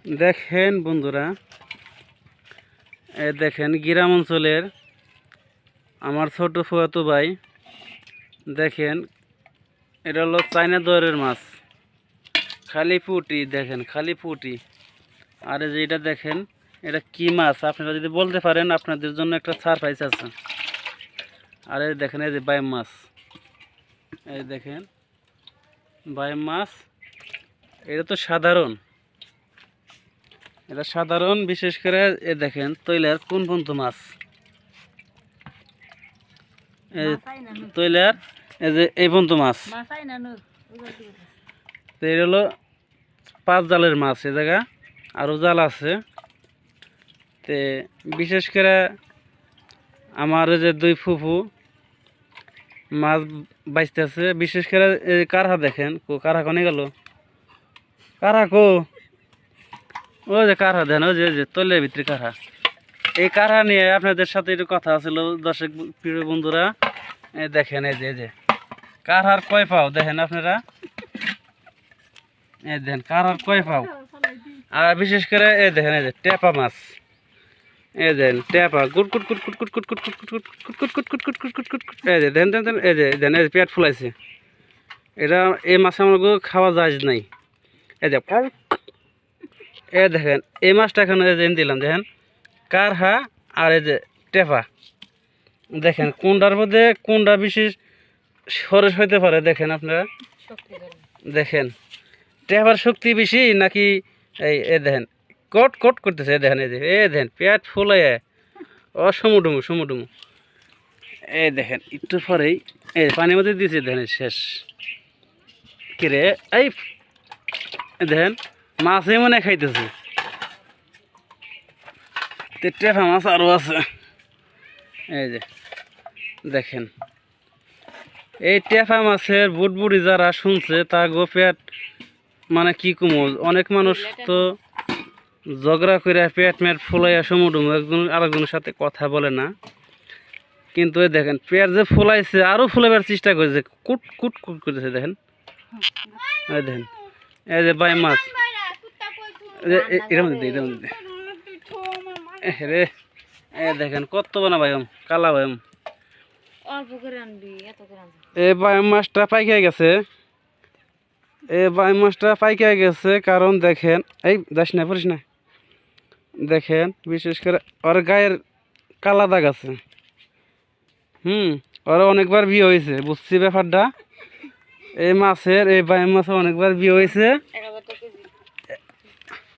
দেখেন বন্ধুরা, দেখেন গ্রাম অঞ্চলের আমার ছোট ফুয়াতো ভাই, দেখেন এটা হলো চাইনা দরের মাছ, খালি পুঁটি। দেখেন খালি পুঁটি। আর এই যে এটা দেখেন, এটা কি মাছ আপনারা যদি বলতে পারেন আপনাদের জন্য একটা সারপ্রাইজ আছে। আর এই দেখেন, এই যে বাইম মাছ, এই দেখেন বাইম মাছ। এটা তো সাধারণ, এটা সাধারণ। বিশেষ করে এ দেখেন তৈলার কোন পর্যন্ত মাছ, তৈলার এই যে এই পর্যন্ত মাছ। তো এটা হলো 5 জালের মাছ। এ জায়গা আরও জাল আছে। তে বিশেষ করে আমার যে 2 ফুফু মাছ বাইতেছে। বিশেষ করে এই কারহা দেখেন, কারহা কনে গেল, কারহা কো, ওই যে কারহা দেন, ওই যে তৈলের ভিতরে কারহা। এই কারহা নিয়ে আপনাদের সাথে একটু কথা ছিল দর্শক প্রিয় বন্ধুরা। দেখেন এই যে কারহার কয় পাও দেখেন আপনারা, এই দেখেন কারহার কয় পাও। আর বিশেষ করে এই দেখেন এই যে টেপা মাছ, এই দেখেন টেপা গুট গুট গুট গুট গুট গুট গুট গুট গুট গুট গুট গুট গুট গুট গুট গুট গুট। এই যে দেন দেন এই যে দেন, এই পেট ফুলাইছে। এটা এই মাছ আমার খাওয়া যায় নাই। এই যে এই দেখেন এই মাছটা এখানে দিলাম, দেখেন কারহা আর এই যে টেপা। দেখেন কোনটার মধ্যে কোনটা বিশেষ সরস হইতে পারে দেখেন আপনারা। দেখেন টেপার শক্তি বেশি নাকি এই দেখেন কট কট করতেছে। দেখেন এই যে দেখেন পেট ফুলে সমুডুমু সমুডুমু। এই দেখেন একটু পরেই এই পানির মধ্যে দিয়েছে, দেখেন শেষ কিরে। এই দেখেন মাছে মনে খাইতেছে। টেপা মাছ আরও আছে। এই যে দেখেন এই টেপা মাছের বুটবুড়ি যারা শুনছে তা গো পেট মানে কি কমো। অনেক মানুষ তো ঝগড়া করে পেট মেট ফুলাইয়া সমুডুমু, একজন আরেকজনের সাথে কথা বলে না। কিন্তু এই দেখেন পেট যে ফুলাইছে আরও ফুলাইবার চেষ্টা করেছে, কুট কুট কুট করতেছে। দেখেন এই দেখেন এই যে বাই মাছ, এরকম রে। এই দেখেন কত বানা ভাইম, কালা ভাইম। এই বাই মাছটা পাইকে গেছে, এই বাই মাছটা পাইকে গেছে। কারণ দেখেন এই যাস না পড়িস না। দেখেন বিশেষ করে ওর গায়ের কালা দাগ আছে। ওরা অনেকবার বিয়ে হয়েছে, বুঝছি ব্যাপারটা। এই মাছের এই বাই মাছের অনেকবার বিয়ে হয়েছে।